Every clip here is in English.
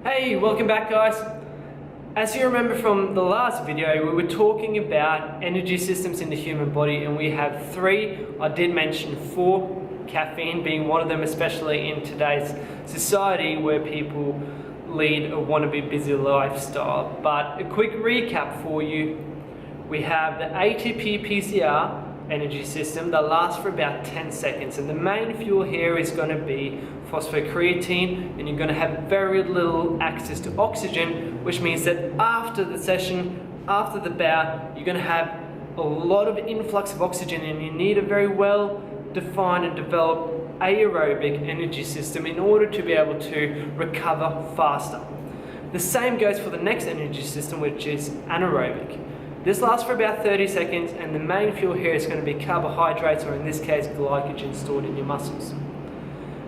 Hey, welcome back guys. As you remember from the last video, we were talking about energy systems in the human body, and we have three. I did mention four, caffeine being one of them, especially in today's society where people lead a wannabe busy lifestyle. But a quick recap for you. We have the ATP PCR energy system that lasts for about 10 seconds, and the main fuel here is going to be phosphocreatine, and you're going to have very little access to oxygen, which means that after the session, after the bout, you're going to have a lot of influx of oxygen, and you need a very well defined and developed aerobic energy system in order to be able to recover faster. The same goes for the next energy system, which is anaerobic. This lasts for about 30 seconds, and the main fuel here is going to be carbohydrates, or in this case glycogen stored in your muscles.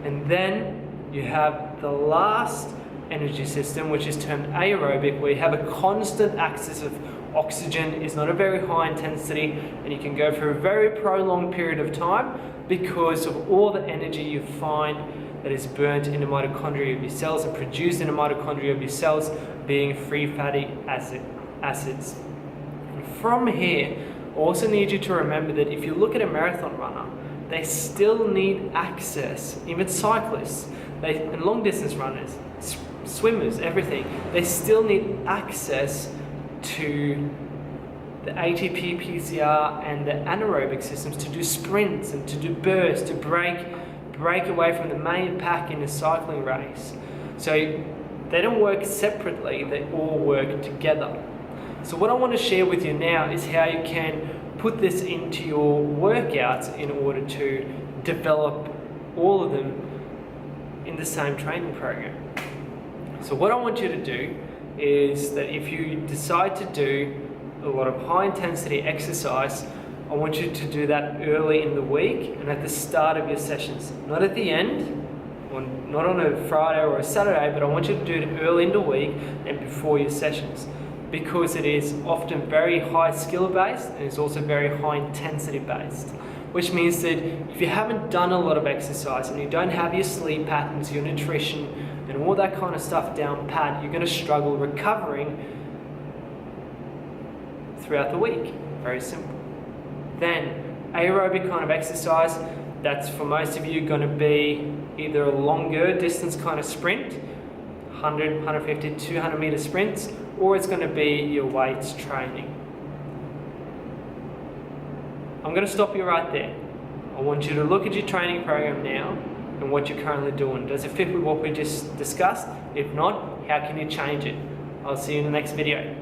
And then you have the last energy system, which is termed aerobic, where you have a constant access of oxygen. It's not a very high intensity, and you can go for a very prolonged period of time because of all the energy you find that is burnt in the mitochondria of your cells and produced in the mitochondria of your cells, being free fatty acids. From here, I also need you to remember that if you look at a marathon runner, they still need access, even cyclists, and long distance runners, swimmers, everything, they still need access to the ATP PCR and the anaerobic systems to do sprints and to do bursts, to break away from the main pack in a cycling race. So they don't work separately, they all work together. So what I want to share with you now is how you can put this into your workouts in order to develop all of them in the same training program. So what I want you to do is that if you decide to do a lot of high intensity exercise, I want you to do that early in the week and at the start of your sessions, not at the end, or not on a Friday or a Saturday, but I want you to do it early in the week and before your sessions, because it is often very high skill based and it's also very high intensity based, which means that if you haven't done a lot of exercise and you don't have your sleep patterns, your nutrition and all that kind of stuff down pat, you're going to struggle recovering throughout the week. Very simple. Then aerobic kind of exercise, that's for most of you going to be either a longer distance kind of sprint, 100, 150, 200 meter sprints, or it's going to be your weights training. I'm going to stop you right there. I want you to look at your training program now and what you're currently doing. Does it fit with what we just discussed? If not, how can you change it? I'll see you in the next video.